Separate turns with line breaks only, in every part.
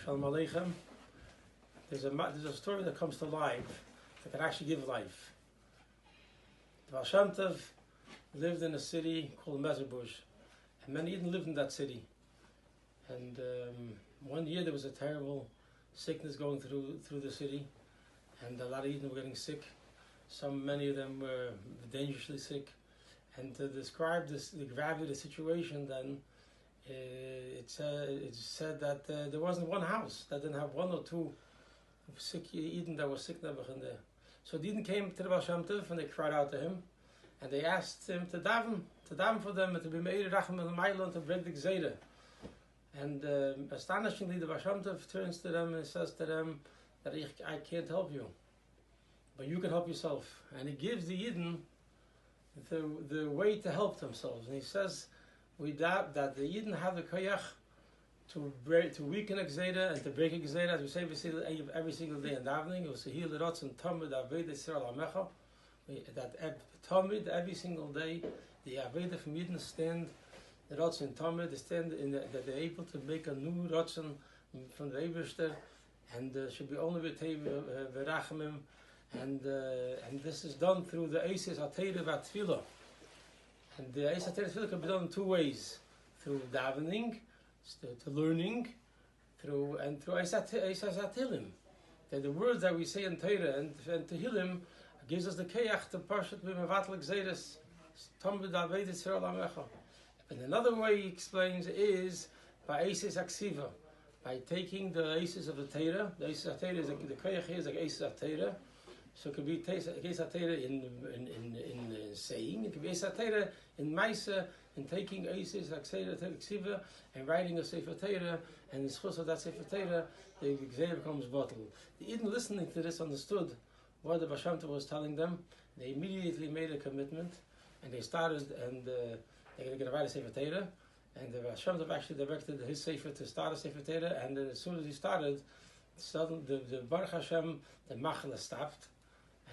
Shalom Aleichem. There's a story that comes to life that can actually give life. The Baal Shem Tov lived in a city called Mezerbush, and many Yidden lived in that city. And one year there was a terrible sickness going through the city, and a lot of Yidden were getting sick. Many of them were dangerously sick. And to describe the gravity of the situation, then it said that there wasn't one house that didn't have one or two sick Yidden that were sick in there. So the Yidden came to the Baal Shem Tov and they cried out to him, and they asked him to daven for them and to be made rachem and ma'ila to break the gzeda. And astonishingly, the Baal Shem Tov turns to them and says to them that I can't help you, but you can help yourself. And he gives the Yidden the way to help themselves. And he says we doubt that the Yidden have the koyach to weaken a gzeda and to break a gzeda, as we say every single day in davening. That tamid every single day the aveda from Yidden stand the rotzen tamid, they stand that they're able to make a new rotzen from the Eberster, and should be only with verachemim. And this is done through the Eises HaTeira V'Atfilah. And the Eises HaTeira V'Atfilah can be done in two ways: through davening, to learning, through Eises HaTeilim. The words that we say in Torah and Tehillim gives us the keyach to parshat b'mevatel gzeiras tamid aved Yisrael Amecha. And another way he explains is by Eises HaKsiva, by taking the Eises of the Torah. The Eises HaTeira is the keyach here is like Eises HaTeira. So it could be Eises HaTeira in saying, it could be Eises HaTeira in Maisa, in taking Eises HaKsiva and writing a Sefer Torah, and in the schus of that Sefer Torah, the Gzeidah becomes bottled. The Eden listening to this understood what the Baal Shem Tov was telling them. They immediately made a commitment, and they started, and they're going to write a Sefer Torah. And the Baal Shem Tov actually directed his Sefer to start a Sefer Torah, and as soon as he started, the Baruch Hashem, the Machla stopped.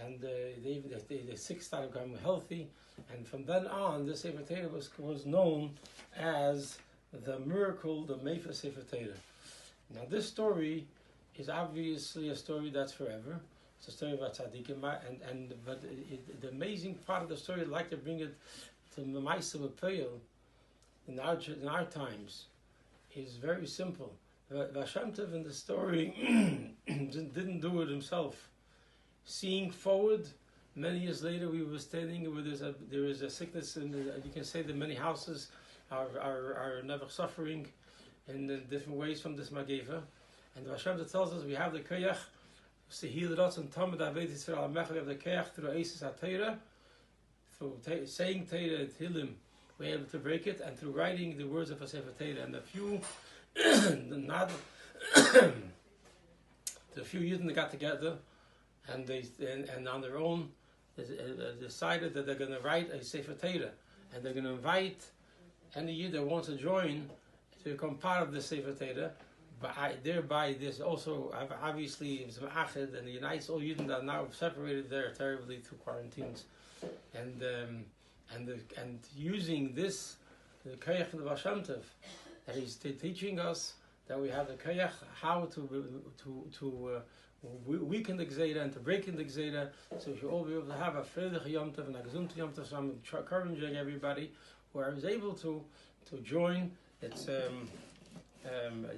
And the sick started becoming healthy, and from then on, the Sefer Torah was known as the miracle, the Mefer Sefer Torah. Now, this story is obviously a story that's forever. It's a story about tzaddikim, but the amazing part of the story, I'd like to bring it to the Ma'aseh B'Peil in our times, is very simple. Baal Shem Tov in the story didn't do it himself. Seeing forward, many years later, we were standing where there is a sickness, and you can say that many houses are never suffering in different ways from this mageva. And the Hashem tells us we have the koyach, sehil rots and tamid aved Yisrael Amecha. We have the koyach through Eises HaTeira, through saying Teira and Tehillim, we're able to break it, and through writing the words of a Sefer Teira. And the few Yidden got together, and they on their own decided that they're going to write a Sefer Teira, and they're going to invite any Yid that wants to join to become part of the Sefer Teira. But thereby, this also obviously is ma'achid and unites all Yidden that are now separated there terribly through quarantines, and using this the koyach of the Baal Shem Tov, that he's teaching us that we have the koyach how to weaken the gzeda and to break in the gzeda, so we should all be able to have a freilich Yom Tov and a gesund Yom Tov. So I'm encouraging everybody who is able to join. It's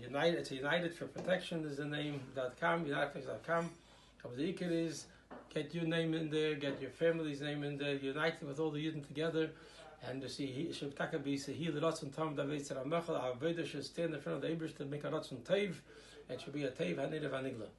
United. It's United for Protection is the name.com, unitedprotection.com. The ikar is get your name in there, get your family's name in there, united with all the Yidden together, and to see Shabtaka be Sehil Ratzon Tam David Saramachal. Our Veda should stand in front of the Ebrish to make a Ratzon Tev. It should be a Tev Hanir Vanigla.